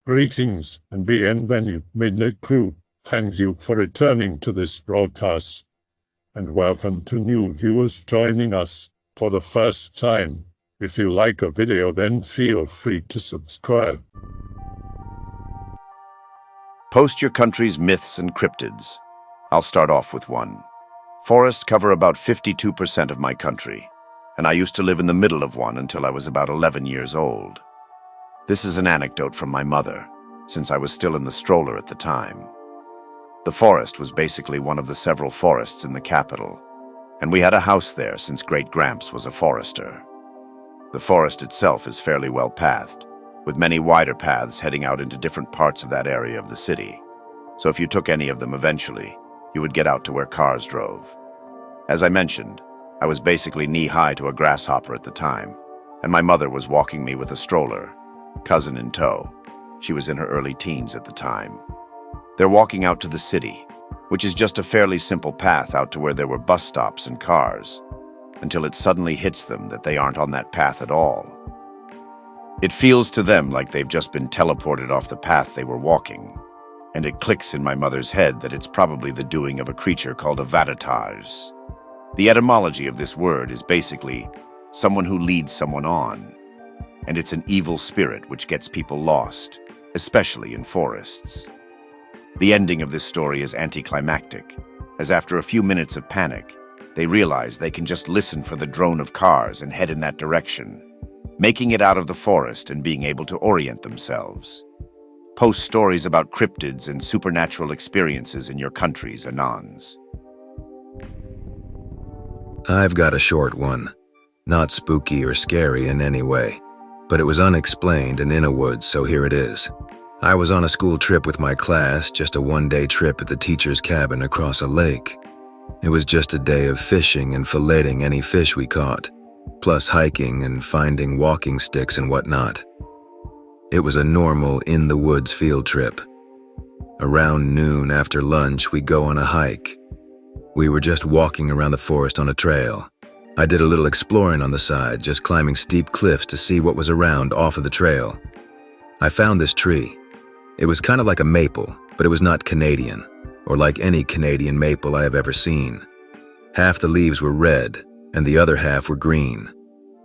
Greetings and bienvenue, Midnight Crew. Thank you for returning to this broadcast, and welcome to new viewers joining us for the first time. If you like a video, then feel free to subscribe. Post your country's myths and cryptids. I'll start off with one. Forests cover about 52% of my country, and I used to live in the middle of one until I was about 11 years old. This is an anecdote from my mother, since I was still in the stroller at the time. The forest was basically one of the several forests in the capital, and we had a house there since Great-Gramps was a forester. The forest itself is fairly well pathed, with many wider paths heading out into different parts of that area of the city. So if you took any of them eventually, you would get out to where cars drove. As I mentioned, I was basically knee-high to a grasshopper at the time, and my mother was walking me with a stroller, cousin in tow. She was in her early teens at the time. They're walking out to the city, which is just a fairly simple path out to where there were bus stops and cars, until it suddenly hits them that they aren't on that path at all. It feels to them like they've just been teleported off the path they were walking, and it clicks in my mother's head that it's probably the doing of a creature called a vatatars. The etymology of this word is basically someone who leads someone on, and it's an evil spirit which gets people lost, especially in forests. The ending of this story is anticlimactic, as after a few minutes of panic, they realize they can just listen for the drone of cars and head in that direction, making it out of the forest and being able to orient themselves. Post stories about cryptids and supernatural experiences in your country's anons. I've got a short one. Not spooky or scary in any way, but it was unexplained in Innawoods, so here it is. I was on a school trip with my class, just a one-day trip at the teacher's cabin across a lake. It was just a day of fishing and filleting any fish we caught, plus hiking and finding walking sticks and whatnot. It was a normal in-the-woods field trip. Around noon after lunch, we go on a hike. We were just walking around the forest on a trail. I did a little exploring on the side, just climbing steep cliffs to see what was around off of the trail. I found this tree. It was kind of like a maple, but it was not Canadian, or like any Canadian maple I have ever seen. Half the leaves were red, and the other half were green.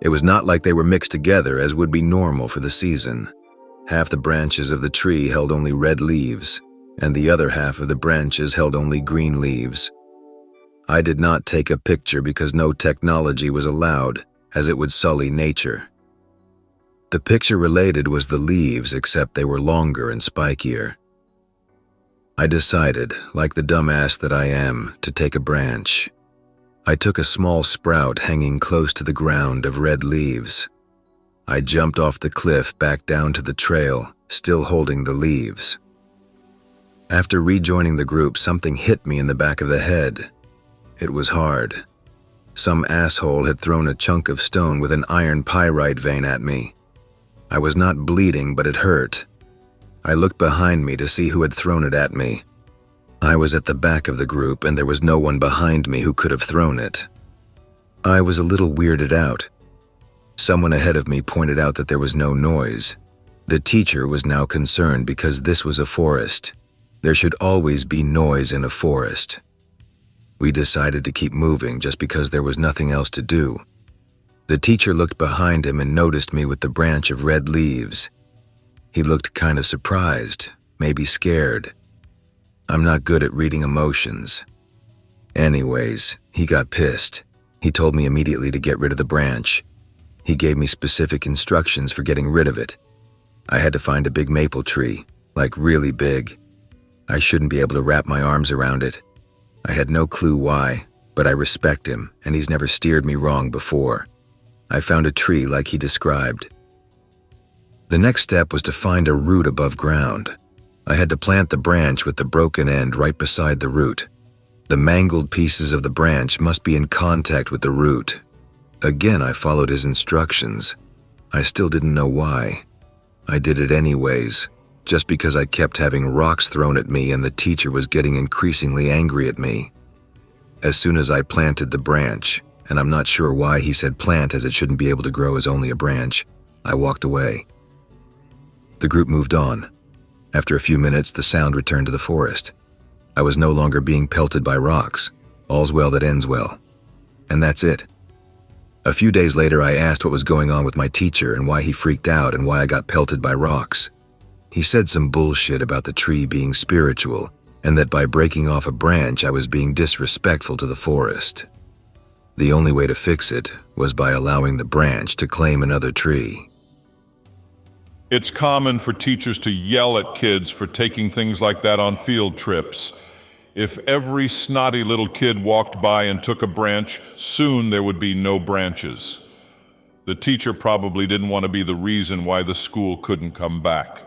It was not like they were mixed together as would be normal for the season. Half the branches of the tree held only red leaves, and the other half of the branches held only green leaves. I did not take a picture because no technology was allowed, as it would sully nature. The picture related was the leaves, except they were longer and spikier. I decided, like the dumbass that I am, to take a branch. I took a small sprout hanging close to the ground of red leaves. I jumped off the cliff back down to the trail, still holding the leaves. After rejoining the group, something hit me in the back of the head. It was hard. Some asshole had thrown a chunk of stone with an iron pyrite vein at me. I was not bleeding, but it hurt. I looked behind me to see who had thrown it at me. I was at the back of the group, and there was no one behind me who could have thrown it. I was a little weirded out. Someone ahead of me pointed out that there was no noise. The teacher was now concerned because this was a forest. There should always be noise in a forest. We decided to keep moving just because there was nothing else to do. The teacher looked behind him and noticed me with the branch of red leaves. He looked kind of surprised, maybe scared. I'm not good at reading emotions. Anyways, he got pissed. He told me immediately to get rid of the branch. He gave me specific instructions for getting rid of it. I had to find a big maple tree, like really big. I shouldn't be able to wrap my arms around it. I had no clue why, but I respect him, and he's never steered me wrong before. I found a tree like he described. The next step was to find a root above ground. I had to plant the branch with the broken end right beside the root. The mangled pieces of the branch must be in contact with the root. Again, I followed his instructions. I still didn't know why. I did it anyways, just because I kept having rocks thrown at me and the teacher was getting increasingly angry at me. As soon as I planted the branch, and I'm not sure why he said plant as it shouldn't be able to grow as only a branch, I walked away. The group moved on. After a few minutes, the sound returned to the forest. I was no longer being pelted by rocks. All's well that ends well. And that's it. A few days later, I asked what was going on with my teacher and why he freaked out and why I got pelted by rocks. He said some bullshit about the tree being spiritual and that by breaking off a branch, I was being disrespectful to the forest. The only way to fix it was by allowing the branch to claim another tree. It's common for teachers to yell at kids for taking things like that on field trips. If every snotty little kid walked by and took a branch, soon there would be no branches. The teacher probably didn't want to be the reason why the school couldn't come back.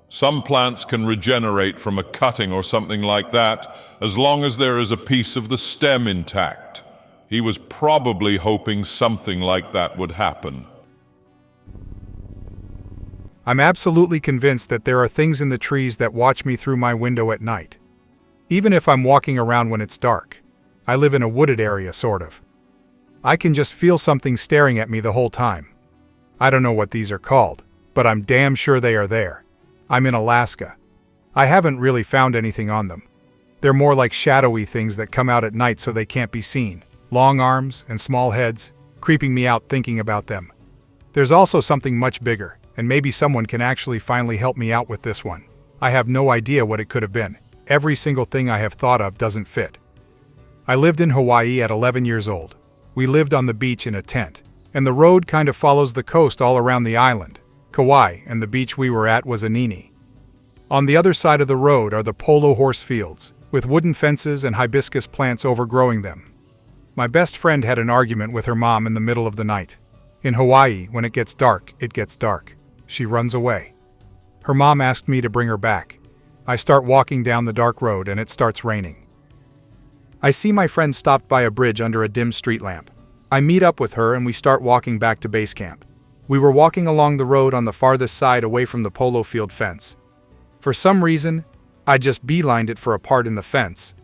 Some plants can regenerate from a cutting or something like that, as long as there is a piece of the stem intact. He was probably hoping something like that would happen. I'm absolutely convinced that there are things in the trees that watch me through my window at night. Even if I'm walking around when it's dark. I live in a wooded area, sort of. I can just feel something staring at me the whole time. I don't know what these are called, but I'm damn sure they are there. I'm in Alaska. I haven't really found anything on them. They're more like shadowy things that come out at night so they can't be seen. Long arms and small heads, creeping me out thinking about them. There's also something much bigger, and maybe someone can actually finally help me out with this one. I have no idea what it could have been. Every single thing I have thought of doesn't fit. I lived in Hawaii at 11 years old. We lived on the beach in a tent, and the road kind of follows the coast all around the island, Kauai, and the beach we were at was Anini. On the other side of the road are the polo horse fields, with wooden fences and hibiscus plants overgrowing them. My best friend had an argument with her mom in the middle of the night. In Hawaii, when it gets dark, it gets dark. She runs away. Her mom asked me to bring her back. I start walking down the dark road and it starts raining. I see my friend stopped by a bridge under a dim street lamp. I meet up with her and we start walking back to base camp. We were walking along the road on the farthest side away from the polo field fence. For some reason, I just beelined it for a part in the fence.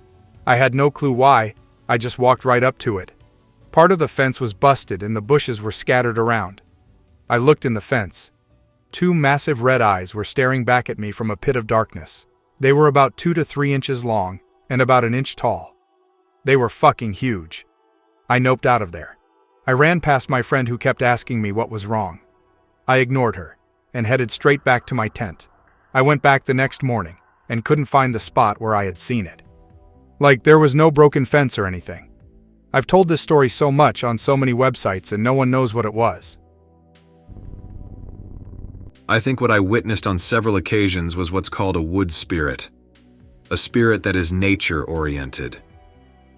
I had no clue why, I just walked right up to it. Part of the fence was busted and the bushes were scattered around. I looked in the fence. 2 massive red eyes were staring back at me from a pit of darkness. They were about 2 to 3 inches long and about an inch tall. They were fucking huge. I noped out of there. I ran past my friend who kept asking me what was wrong. I ignored her and headed straight back to my tent. I went back the next morning and couldn't find the spot where I had seen it. Like, there was no broken fence or anything. I've told this story so much on so many websites and no one knows what it was. I think what I witnessed on several occasions was what's called a wood spirit. A spirit that is nature-oriented.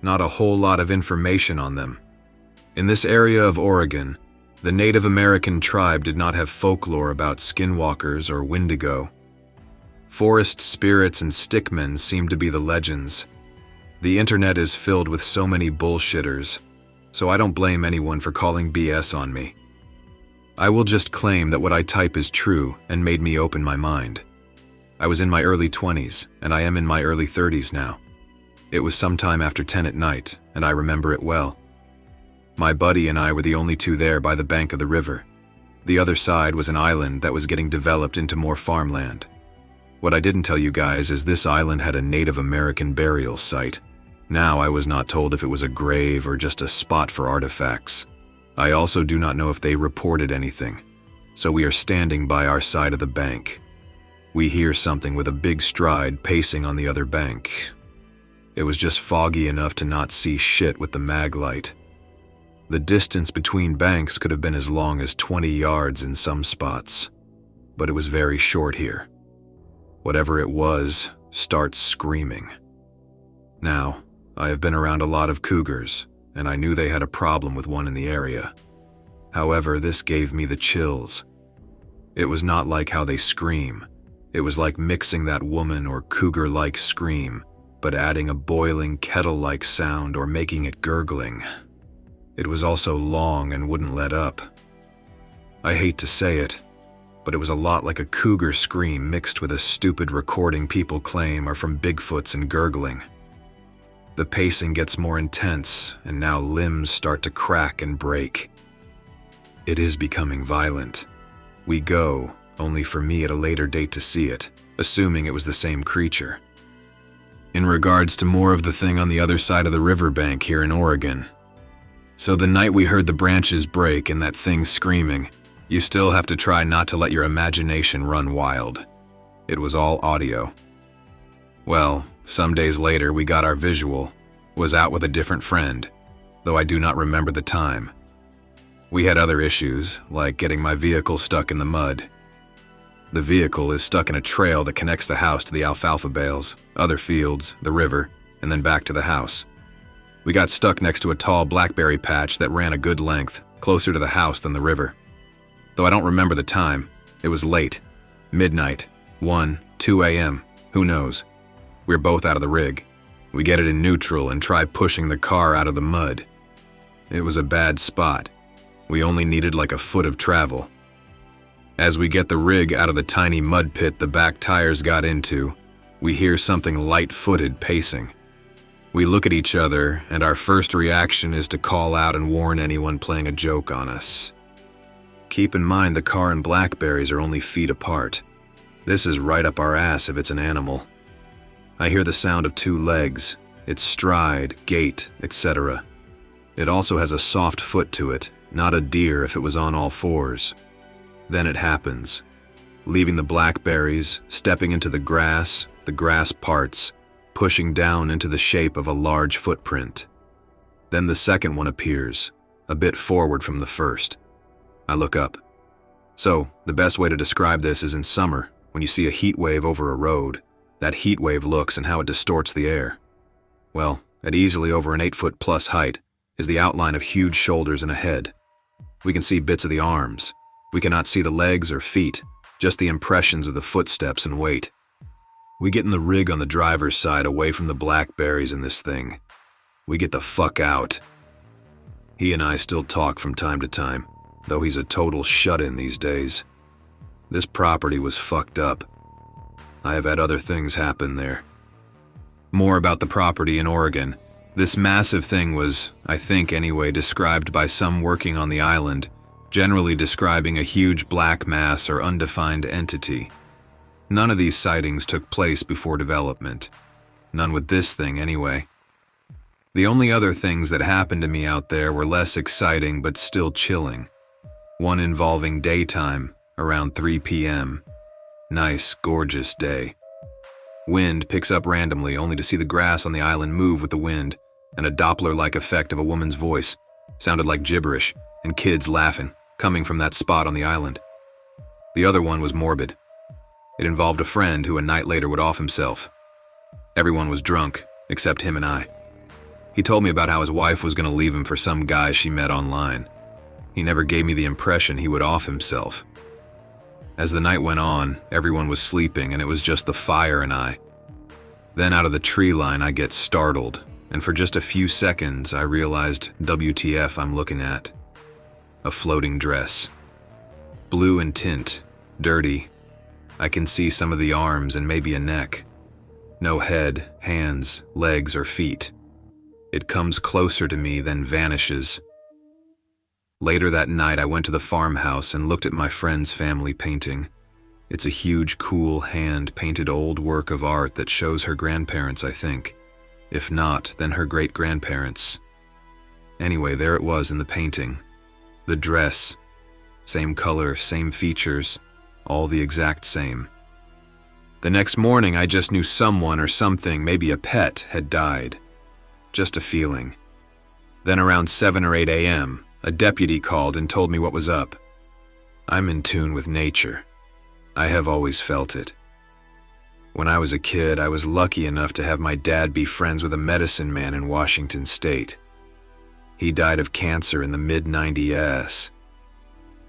Not a whole lot of information on them. In this area of Oregon, the Native American tribe did not have folklore about skinwalkers or wendigo. Forest spirits and stickmen seem to be the legends. The internet is filled with so many bullshitters, so I don't blame anyone for calling BS on me. I will just claim that what I type is true and made me open my mind. I was in my early 20s, and I am in my early 30s now. It was sometime after 10 at night, and I remember it well. My buddy and I were the only 2 there by the bank of the river. The other side was an island that was getting developed into more farmland. What I didn't tell you guys is this island had a Native American burial site. Now I was not told if it was a grave or just a spot for artifacts. I also do not know if they reported anything, so we are standing by our side of the bank. We hear something with a big stride pacing on the other bank. It was just foggy enough to not see shit with the mag light. The distance between banks could have been as long as 20 yards in some spots, but it was very short here. Whatever it was starts screaming. Now, I have been around a lot of cougars, and I knew they had a problem with one in the area. However, this gave me the chills. It was not like how they scream. It was like mixing that woman or cougar-like scream, but adding a boiling kettle-like sound or making it gurgling. It was also long and wouldn't let up. I hate to say it, but it was a lot like a cougar scream mixed with a stupid recording people claim are from Bigfoots and gurgling. The pacing gets more intense, and now limbs start to crack and break. It is becoming violent. We go, only for me at a later date to see it, assuming it was the same creature. In regards to more of the thing on the other side of the riverbank here in Oregon. So the night we heard the branches break and that thing screaming, you still have to try not to let your imagination run wild. It was all audio. Well, some days later we got our visual, was out with a different friend, though I do not remember the time. We had other issues, like getting my vehicle stuck in the mud. The vehicle is stuck in a trail that connects the house to the alfalfa bales, other fields, the river, and then back to the house. We got stuck next to a tall blackberry patch that ran a good length, closer to the house than the river. Though I don't remember the time, it was late. Midnight, 1, 2 a.m., who knows. We're both out of the rig. We get it in neutral and try pushing the car out of the mud. It was a bad spot. We only needed like a foot of travel. As we get the rig out of the tiny mud pit the back tires got into, we hear something light-footed pacing. We look at each other, and our first reaction is to call out and warn anyone playing a joke on us. Keep in mind the car and blackberries are only feet apart. This is right up our ass if it's an animal. I hear the sound of 2 legs, its stride, gait, etc. It also has a soft foot to it, not a deer if it was on all 4s. Then it happens. Leaving the blackberries, stepping into the grass parts, pushing down into the shape of a large footprint. Then the second one appears, a bit forward from the first. I look up. So, the best way to describe this is in summer, when you see a heat wave over a road, that heat wave looks and how it distorts the air. Well, at easily over an 8-foot-plus height is the outline of huge shoulders and a head. We can see bits of the arms. We cannot see the legs or feet, just the impressions of the footsteps and weight. We get in the rig on the driver's side away from the blackberries in this thing. We get the fuck out. He and I still talk from time to time, though he's a total shut-in these days. This property was fucked up. I have had other things happen there. More about the property in Oregon. This massive thing was, I think anyway, described by some working on the island, generally describing a huge black mass or undefined entity. None of these sightings took place before development. None with this thing anyway. The only other things that happened to me out there were less exciting but still chilling. One involving daytime, around 3 p.m. Nice, gorgeous day. Wind picks up randomly only to see the grass on the island move with the wind, and a Doppler-like effect of a woman's voice. Sounded like gibberish, and kids laughing, coming from that spot on the island. The other one was morbid. It involved a friend who a night later would off himself. Everyone was drunk, except him and I. He told me about how his wife was going to leave him for some guy she met online. He never gave me the impression he would off himself. As the night went on, everyone was sleeping and it was just the fire and I. Then out of the tree line I get startled, and for just a few seconds I realized WTF I'm looking at. A floating dress. Blue in tint, dirty. I can see some of the arms and maybe a neck. No head, hands, legs, or feet. It comes closer to me, then vanishes. Later that night, I went to the farmhouse and looked at my friend's family painting. It's a huge, cool, hand-painted old work of art that shows her grandparents, I think. If not, then her great-grandparents. Anyway, there it was in the painting. The dress. Same color, same features, all the exact same. The next morning, I just knew someone or something, maybe a pet, had died. Just a feeling. Then around 7 or 8 a.m., a deputy called and told me what was up. I'm in tune with nature. I have always felt it. When I was a kid, I was lucky enough to have my dad be friends with a medicine man in Washington State. He died of cancer in the mid-90s.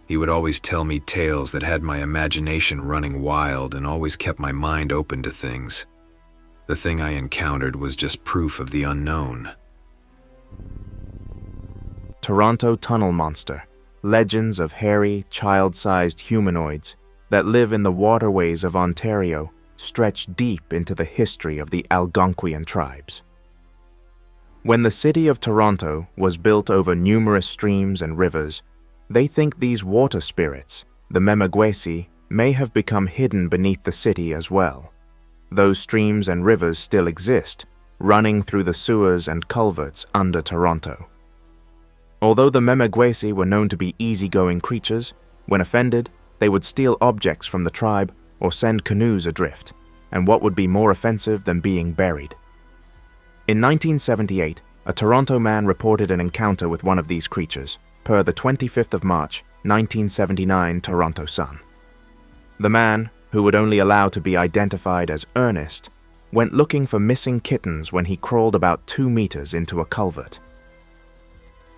He would always tell me tales that had my imagination running wild and always kept my mind open to things. The thing I encountered was just proof of the unknown. Toronto Tunnel Monster, legends of hairy, child-sized humanoids that live in the waterways of Ontario stretch deep into the history of the Algonquian tribes. When the city of Toronto was built over numerous streams and rivers, they think these water spirits, the Memagwesi, may have become hidden beneath the city as well. Those streams and rivers still exist, running through the sewers and culverts under Toronto. Although the Memegwesi were known to be easygoing creatures, when offended, they would steal objects from the tribe or send canoes adrift, and what would be more offensive than being buried? In 1978, a Toronto man reported an encounter with one of these creatures, per the 25th of March, 1979 Toronto Sun. The man, who would only allow to be identified as Ernest, went looking for missing kittens when he crawled about 2 meters into a culvert.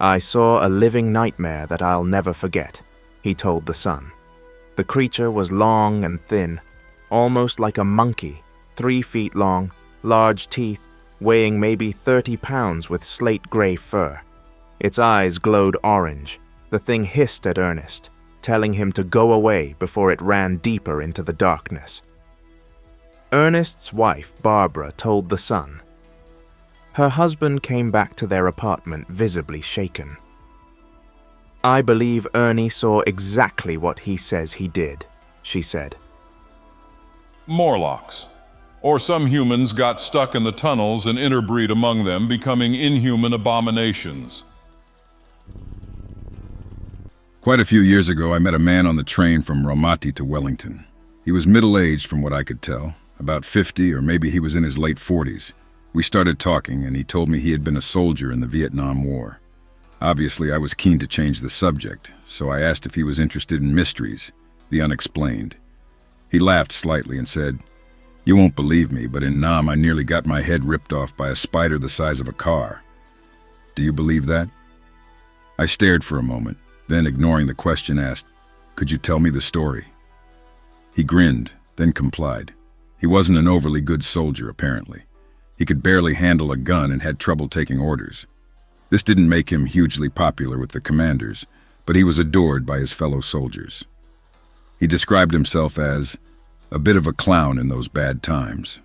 "I saw a living nightmare that I'll never forget," he told the Sun. The creature was long and thin, almost like a monkey, 3 feet long, large teeth, weighing maybe 30 pounds with slate-gray fur. Its eyes glowed orange. The thing hissed at Ernest, telling him to go away before it ran deeper into the darkness. Ernest's wife, Barbara, told the Sun. Her husband came back to their apartment visibly shaken. "I believe Ernie saw exactly what he says he did," she said. Morlocks. Or some humans got stuck in the tunnels and interbreed among them, becoming inhuman abominations. Quite a few years ago, I met a man on the train from Raumati to Wellington. He was middle-aged from what I could tell, about 50 or maybe he was in his late 40s. We started talking and he told me he had been a soldier in the Vietnam War. Obviously, I was keen to change the subject, so I asked if he was interested in mysteries, the unexplained. He laughed slightly and said, "You won't believe me, but in Nam I nearly got my head ripped off by a spider the size of a car. Do you believe that?" I stared for a moment, then ignoring the question asked, "Could you tell me the story?" He grinned, then complied. He wasn't an overly good soldier, apparently. He could barely handle a gun and had trouble taking orders. This didn't make him hugely popular with the commanders, but he was adored by his fellow soldiers. He described himself as a bit of a clown in those bad times.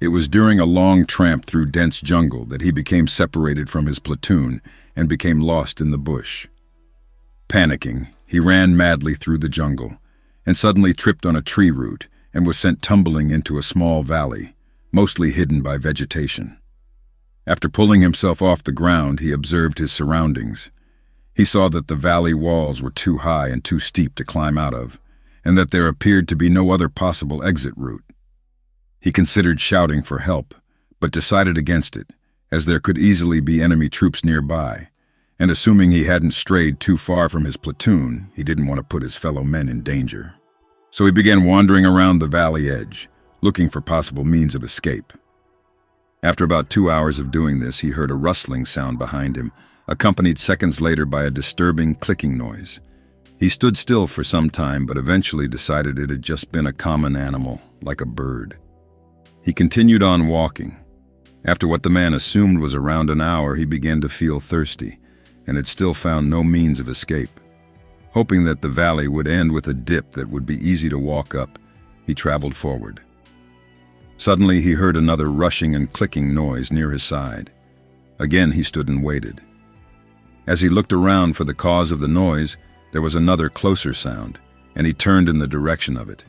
It was during a long tramp through dense jungle that he became separated from his platoon and became lost in the bush. Panicking, he ran madly through the jungle and suddenly tripped on a tree root and was sent tumbling into a small valley, mostly hidden by vegetation. After pulling himself off the ground, he observed his surroundings. He saw that the valley walls were too high and too steep to climb out of, and that there appeared to be no other possible exit route. He considered shouting for help, but decided against it, as there could easily be enemy troops nearby, and assuming he hadn't strayed too far from his platoon, he didn't want to put his fellow men in danger. So he began wandering around the valley edge, looking for possible means of escape. After about 2 hours of doing this, he heard a rustling sound behind him, accompanied seconds later by a disturbing clicking noise. He stood still for some time, but eventually decided it had just been a common animal, like a bird. He continued on walking. After what the man assumed was around an hour, he began to feel thirsty, and had still found no means of escape. Hoping that the valley would end with a dip that would be easy to walk up, he traveled forward. Suddenly he heard another rushing and clicking noise near his side. Again he stood and waited. As he looked around for the cause of the noise, there was another closer sound, and he turned in the direction of it.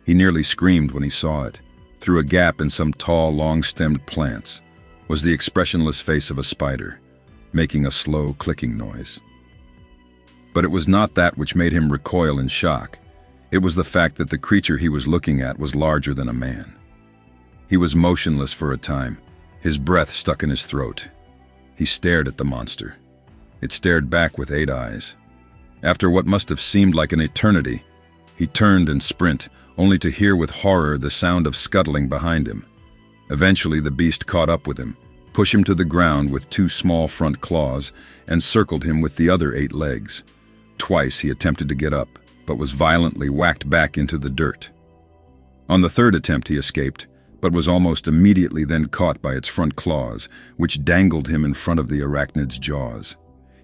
He nearly screamed when he saw it. Through a gap in some tall, long-stemmed plants was the expressionless face of a spider, making a slow clicking noise. But it was not that which made him recoil in shock. It was the fact that the creature he was looking at was larger than a man. He was motionless for a time, his breath stuck in his throat. He stared at the monster. It stared back with 8 eyes. After what must have seemed like an eternity, he turned and sprint, only to hear with horror the sound of scuttling behind him. Eventually the beast caught up with him, pushed him to the ground with 2 small front claws, and circled him with the other 8 legs. Twice he attempted to get up, but was violently whacked back into the dirt. On the 3rd attempt he escaped, but was almost immediately then caught by its front claws, which dangled him in front of the arachnid's jaws.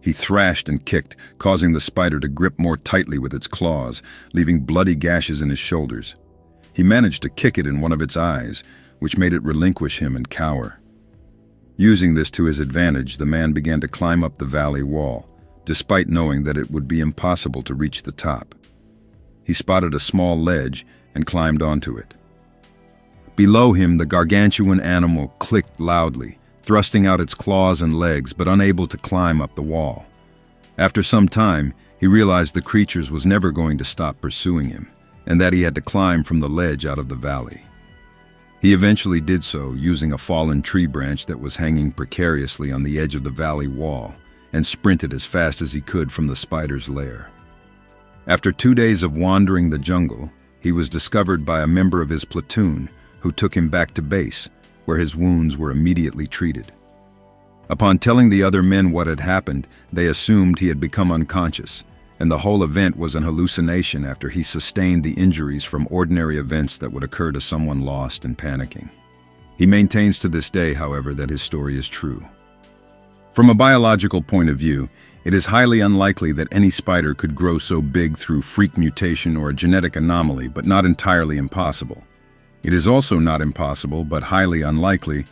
He thrashed and kicked, causing the spider to grip more tightly with its claws, leaving bloody gashes in his shoulders. He managed to kick it in one of its eyes, which made it relinquish him and cower. Using this to his advantage, the man began to climb up the valley wall, despite knowing that it would be impossible to reach the top. he spotted a small ledge and climbed onto it. Below him, the gargantuan animal clicked loudly, thrusting out its claws and legs, but unable to climb up the wall. After some time, he realized the creature was never going to stop pursuing him, and that he had to climb from the ledge out of the valley. He eventually did so, using a fallen tree branch that was hanging precariously on the edge of the valley wall, and sprinted as fast as he could from the spider's lair. After 2 days of wandering the jungle, he was discovered by a member of his platoon, who took him back to base, where his wounds were immediately treated. Upon telling the other men what had happened, they assumed he had become unconscious, and the whole event was an hallucination after he sustained the injuries from ordinary events that would occur to someone lost and panicking. He maintains to this day, however, that his story is true. From a biological point of view, it is highly unlikely that any spider could grow so big through freak mutation or a genetic anomaly, but not entirely impossible. It is also not impossible, but highly unlikely,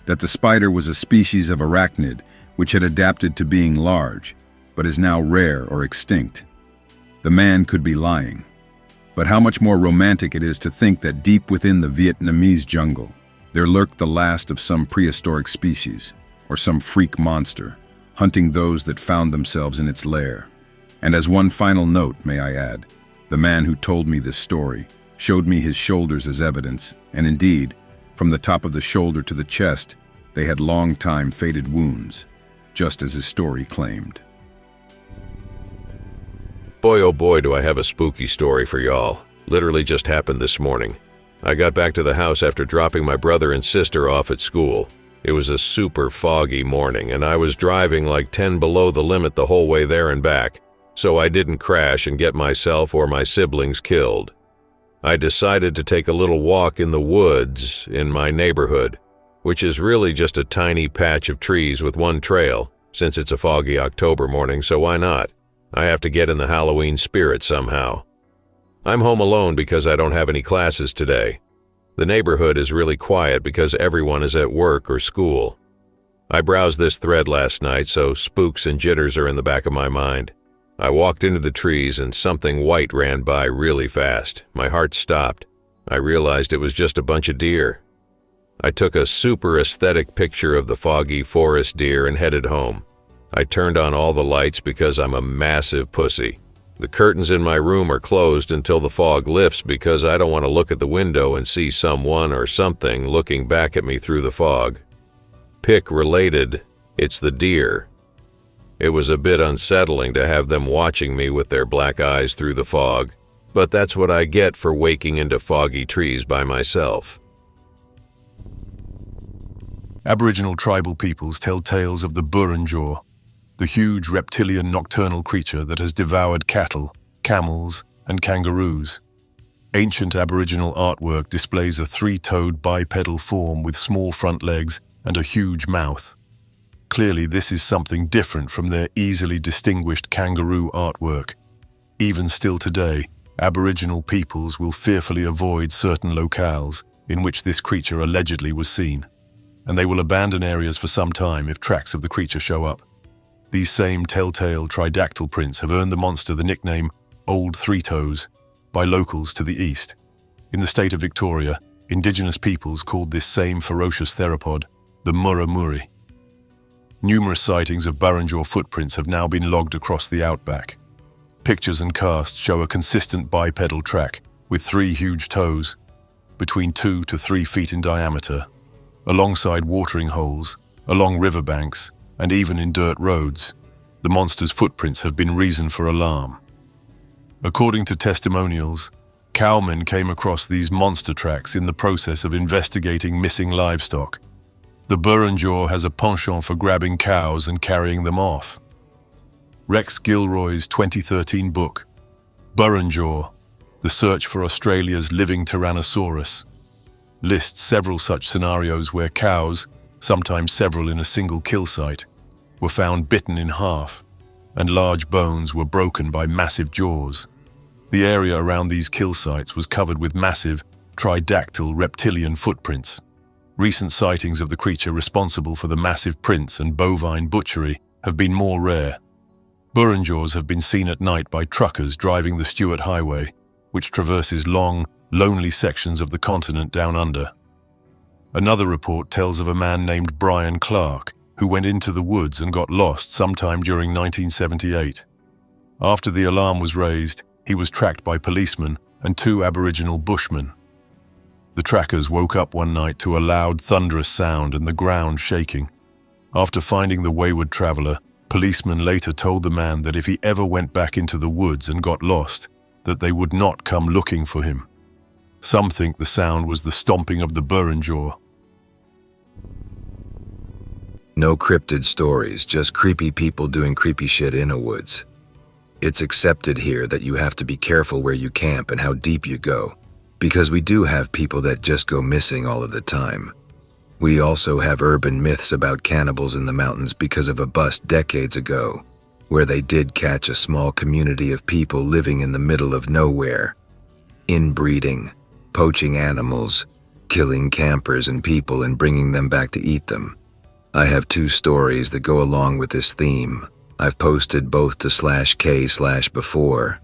that the spider was a species of arachnid which had adapted to being large, but is now rare or extinct. The man could be lying. But how much more romantic it is to think that deep within the Vietnamese jungle, there lurked the last of some prehistoric species, or some freak monster, hunting those that found themselves in its lair. And as one final note, may I add, the man who told me this story showed me his shoulders as evidence, and indeed, from the top of the shoulder to the chest, they had long-time faded wounds, just as his story claimed. Boy, oh boy, do I have a spooky story for y'all. Literally just happened this morning. I got back to the house after dropping my brother and sister off at school. It was a super foggy morning, and I was driving like 10 below the limit the whole way there and back, so I didn't crash and get myself or my siblings killed. I decided to take a little walk in the woods in my neighborhood, which is really just a tiny patch of trees with one trail, since it's a foggy October morning, so why not? I have to get in the Halloween spirit somehow. I'm home alone because I don't have any classes today. The neighborhood is really quiet because everyone is at work or school. I browsed this thread last night, so spooks and jitters are in the back of my mind. I walked into the trees and something white ran by really fast. My heart stopped. I realized it was just a bunch of deer. I took a super aesthetic picture of the foggy forest deer and headed home. I turned on all the lights because I'm a massive pussy. The curtains in my room are closed until the fog lifts because I don't want to look at the window and see someone or something looking back at me through the fog. Pick related, it's the deer. It was a bit unsettling to have them watching me with their black eyes through the fog, but that's what I get for waking into foggy trees by myself. Aboriginal tribal peoples tell tales of the Burrunjor, the huge reptilian nocturnal creature that has devoured cattle, camels, and kangaroos. Ancient Aboriginal artwork displays a three-toed bipedal form with small front legs and a huge mouth. Clearly, this is something different from their easily distinguished kangaroo artwork. Even still today, Aboriginal peoples will fearfully avoid certain locales in which this creature allegedly was seen, and they will abandon areas for some time if tracks of the creature show up. These same telltale tridactyl prints have earned the monster the nickname Old Three Toes by locals to the east. In the state of Victoria, indigenous peoples called this same ferocious theropod the Murramuri. Numerous sightings of Burrunjor footprints have now been logged across the outback. Pictures and casts show a consistent bipedal track with 3 huge toes, between 2 to 3 feet in diameter, alongside watering holes, along riverbanks, and even in dirt roads. The monster's footprints have been reason for alarm. According to testimonials, cowmen came across these monster tracks in the process of investigating missing livestock. The Burrunjor has a penchant for grabbing cows and carrying them off. Rex Gilroy's 2013 book, Burrunjor, The Search for Australia's Living Tyrannosaurus, lists several such scenarios where cows, sometimes several in a single kill site, were found bitten in half, and large bones were broken by massive jaws. The area around these kill sites was covered with massive, tridactyl reptilian footprints. Recent sightings of the creature responsible for the massive prints and bovine butchery have been more rare. Burrunjors have been seen at night by truckers driving the Stuart Highway, which traverses long, lonely sections of the continent down under. Another report tells of a man named Brian Clark, who went into the woods and got lost sometime during 1978. After the alarm was raised, he was tracked by policemen and 2 Aboriginal bushmen. The trackers woke up one night to a loud, thunderous sound and the ground shaking. After finding the wayward traveler, policemen later told the man that if he ever went back into the woods and got lost, that they would not come looking for him. Some think the sound was the stomping of the Burrunjor. No cryptid stories, just creepy people doing creepy shit in Innawoods. It's accepted here that you have to be careful where you camp and how deep you go, because we do have people that just go missing all of the time. We also have urban myths about cannibals in the mountains because of a bust decades ago, where they did catch a small community of people living in the middle of nowhere, inbreeding, poaching animals, killing campers and people and bringing them back to eat them. I have 2 stories that go along with this theme. I've posted both to /K/before.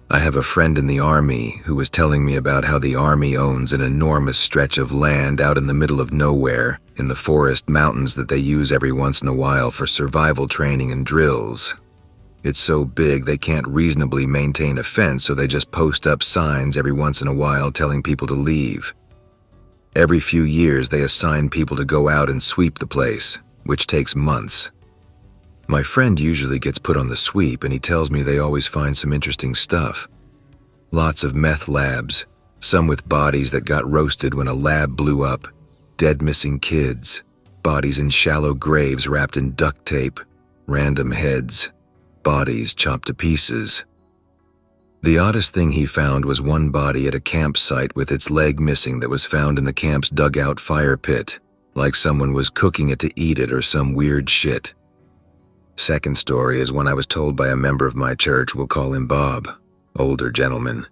I have a friend in the army who was telling me about how the army owns an enormous stretch of land out in the middle of nowhere in the forest mountains that they use every once in a while for survival training and drills. It's so big they can't reasonably maintain a fence, so they just post up signs every once in a while telling people to leave. Every few years they assign people to go out and sweep the place, which takes months. My friend usually gets put on the sweep and he tells me they always find some interesting stuff. Lots of meth labs, some with bodies that got roasted when a lab blew up, dead missing kids, bodies in shallow graves wrapped in duct tape, random heads, bodies chopped to pieces. The oddest thing he found was one body at a campsite with its leg missing that was found in the camp's dugout fire pit, like someone was cooking it to eat it or some weird shit. Second story is one I was told by a member of my church. We'll call him Bob, older gentleman.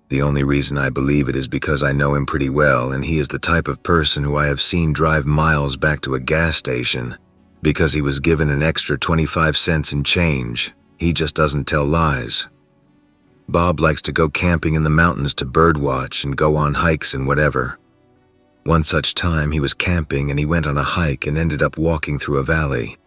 The only reason I believe it is because I know him pretty well, and he is the type of person who I have seen drive miles back to a gas station because he was given an extra 25 cents in change. He just doesn't tell lies. Bob likes to go camping in the mountains to birdwatch and go on hikes and whatever. One such time he was camping and he went on a hike and ended up walking through a valley.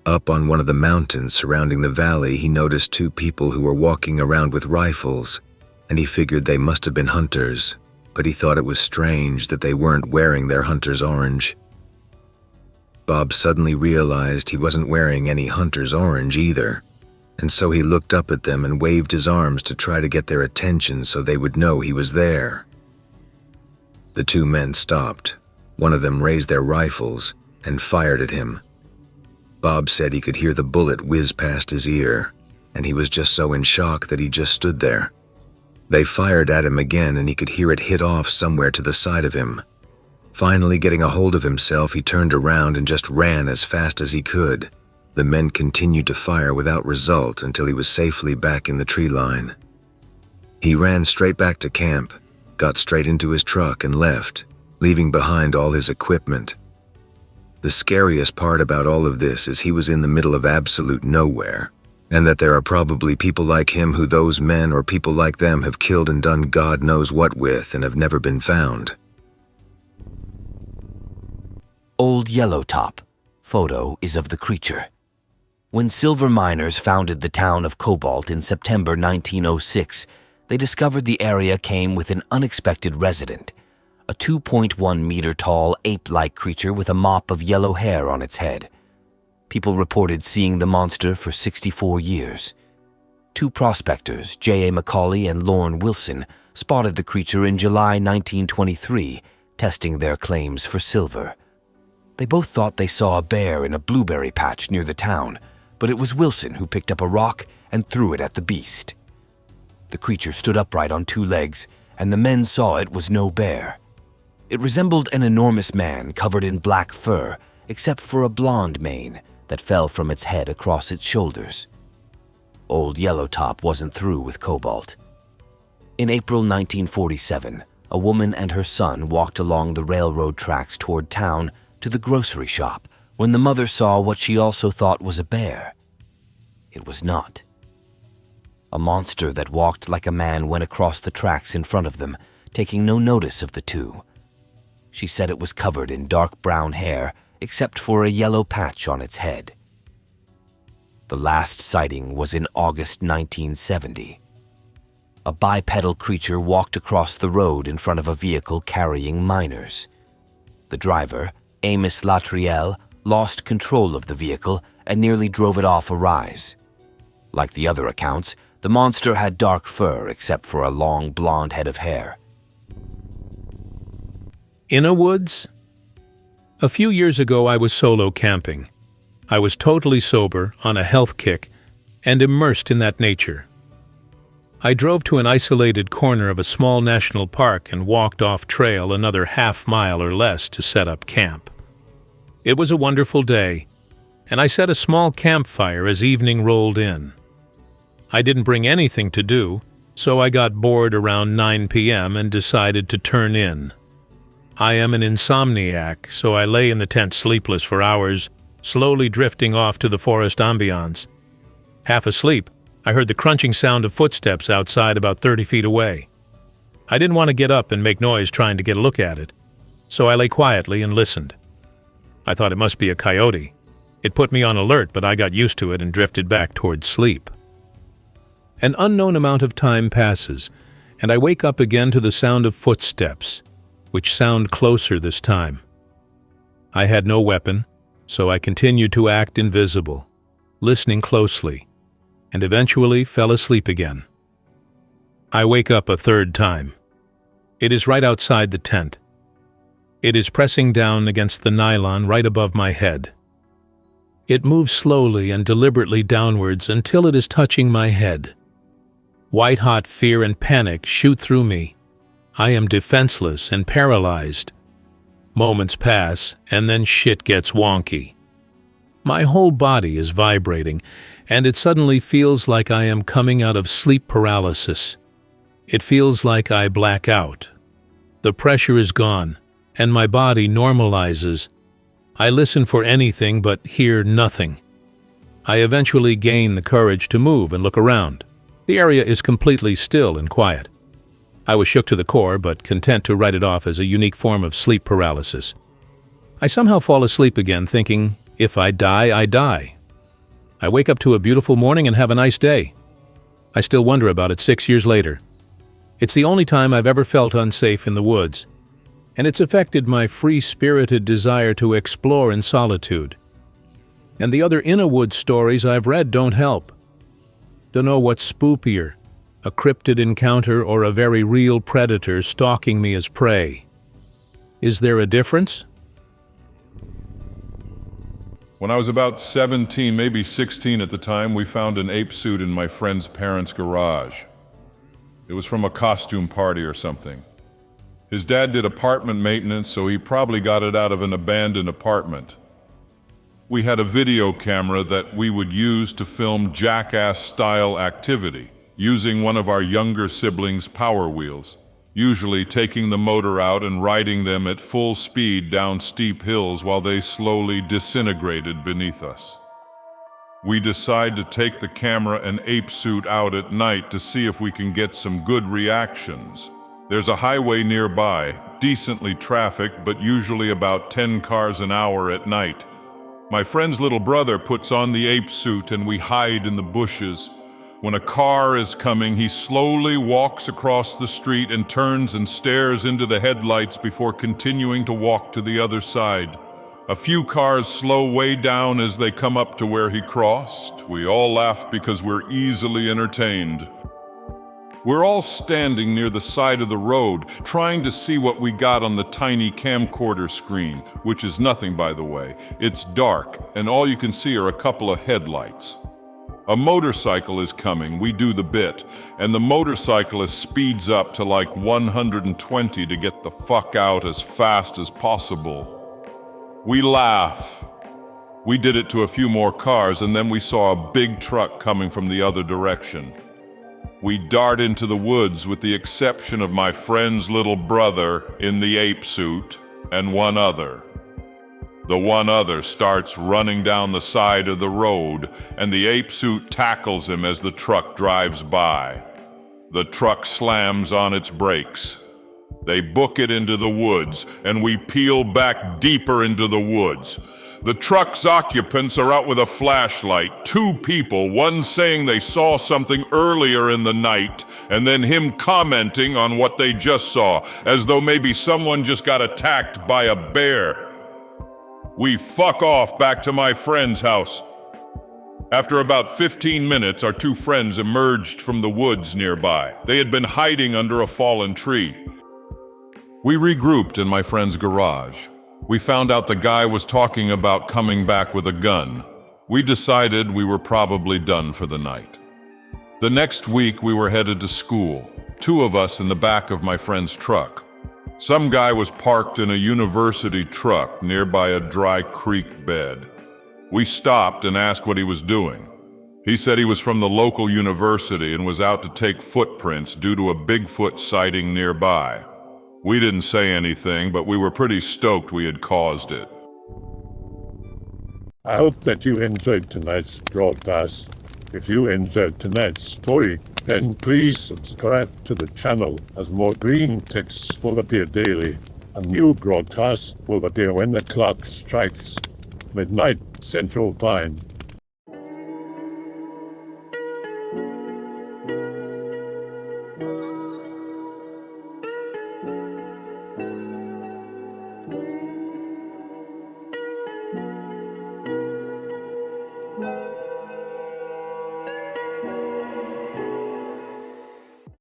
Up on one of the mountains surrounding the valley, he noticed 2 people who were walking around with rifles, and he figured they must have been hunters, but he thought it was strange that they weren't wearing their hunter's orange. Bob suddenly realized he wasn't wearing any hunter's orange either, and so he looked up at them and waved his arms to try to get their attention so they would know he was there. The 2 men stopped. One of them raised their rifles and fired at him. Bob said he could hear the bullet whiz past his ear, and he was just so in shock that he just stood there. They fired at him again and he could hear it hit off somewhere to the side of him. Finally getting a hold of himself, he turned around and just ran as fast as he could. The men continued to fire without result until he was safely back in the tree line. He ran straight back to camp, got straight into his truck and left, leaving behind all his equipment. The scariest part about all of this is he was in the middle of absolute nowhere, and that there are probably people like him who those men or people like them have killed and done God knows what with and have never been found. Old Yellowtop. Photo is of the creature. When silver miners founded the town of Cobalt in September 1906, they discovered the area came with an unexpected resident, a 2.1-meter-tall ape-like creature with a mop of yellow hair on its head. People reported seeing the monster for 64 years. 2 prospectors, J.A. Macaulay and Lorne Wilson, spotted the creature in July 1923, testing their claims for silver. They both thought they saw a bear in a blueberry patch near the town, but it was Wilson who picked up a rock and threw it at the beast. The creature stood upright on 2 legs, and the men saw it was no bear. It resembled an enormous man covered in black fur, except for a blonde mane that fell from its head across its shoulders. Old Yellowtop wasn't through with Cobalt. In April 1947, a woman and her son walked along the railroad tracks toward town to the grocery shop when the mother saw what she also thought was a bear. It was not. A monster that walked like a man went across the tracks in front of them, taking no notice of the two. She said it was covered in dark brown hair, except for a yellow patch on its head. The last sighting was in August 1970. A bipedal creature walked across the road in front of a vehicle carrying miners. The driver, Amos Latriel, lost control of the vehicle and nearly drove it off a rise. Like the other accounts, the monster had dark fur except for a long blonde head of hair. Innawoods? A few years ago I was solo camping. I was totally sober, on a health kick, and immersed in that nature. I drove to an isolated corner of a small national park and walked off trail another half-mile or less to set up camp. It was a wonderful day, and I set a small campfire as evening rolled in. I didn't bring anything to do, so I got bored around 9 p.m. and decided to turn in. I am an insomniac, so I lay in the tent sleepless for hours, slowly drifting off to the forest ambiance. Half asleep, I heard the crunching sound of footsteps outside about 30 feet away. I didn't want to get up and make noise trying to get a look at it, so I lay quietly and listened. I thought it must be a coyote. It put me on alert, but I got used to it and drifted back towards sleep. An unknown amount of time passes, and I wake up again to the sound of footsteps, which sound closer this time. I had no weapon, so I continued to act invisible, listening closely, and eventually fell asleep again. I wake up a third time. It is right outside the tent. It is pressing down against the nylon right above my head. It moves slowly and deliberately downwards until it is touching my head. White-hot fear and panic shoot through me. I am defenseless and paralyzed. Moments pass, and then shit gets wonky. My whole body is vibrating, and it suddenly feels like I am coming out of sleep paralysis. It feels like I black out. The pressure is gone, and my body normalizes. I listen for anything but hear nothing. I eventually gain the courage to move and look around. The area is completely still and quiet. I was shook to the core, but content to write it off as a unique form of sleep paralysis. I somehow fall asleep again, thinking, if I die, I die. I wake up to a beautiful morning and have a nice day. I still wonder about it 6 years later. It's the only time I've ever felt unsafe in the woods, and it's affected my free-spirited desire to explore in solitude. And the other Innawoods stories I've read don't help. Don't know what's spookier, a cryptid encounter or a very real predator stalking me as prey. Is there a difference? When I was about 17, maybe 16 at the time, we found an ape suit in my friend's parents' garage. It was from a costume party or something. His dad did apartment maintenance, so he probably got it out of an abandoned apartment. We had a video camera that we would use to film jackass-style activity, using one of our younger siblings' Power Wheels, usually taking the motor out and riding them at full speed down steep hills while they slowly disintegrated beneath us. We decide to take the camera and ape suit out at night to see if we can get some good reactions. There's a highway nearby, decently trafficked, but usually about 10 cars an hour at night. My friend's little brother puts on the ape suit and we hide in the bushes. When a car is coming, he slowly walks across the street and turns and stares into the headlights before continuing to walk to the other side. A few cars slow way down as they come up to where he crossed. We all laugh because we're easily entertained. We're all standing near the side of the road, trying to see what we got on the tiny camcorder screen, which is nothing, by the way. It's dark, and all you can see are a couple of headlights. A motorcycle is coming, we do the bit, and the motorcyclist speeds up to like 120 to get the fuck out as fast as possible. We laugh. We did it to a few more cars, and then we saw a big truck coming from the other direction. We dart into the woods with the exception of my friend's little brother in the ape suit and one other. The one other starts running down the side of the road, and the ape suit tackles him as the truck drives by. The truck slams on its brakes. They book it into the woods, and we peel back deeper into the woods. The truck's occupants are out with a flashlight. 2 people, one saying they saw something earlier in the night, and then him commenting on what they just saw, as though maybe someone just got attacked by a bear. We fuck off back to my friend's house. After about 15 minutes, our 2 friends emerged from the woods nearby. They had been hiding under a fallen tree. We regrouped in my friend's garage. We found out the guy was talking about coming back with a gun. We decided we were probably done for the night. The next week, we were headed to school, 2 of us in the back of my friend's truck. Some guy was parked in a university truck nearby a dry creek bed. We stopped and asked what he was doing. He said he was from the local university and was out to take footprints due to a Bigfoot sighting nearby. We didn't say anything, but we were pretty stoked we had caused it. I hope that you enjoyed tonight's broadcast. If you enjoyed tonight's story, then please subscribe to the channel as more Greentext will appear daily. A new broadcast will appear when the clock strikes midnight Central Time.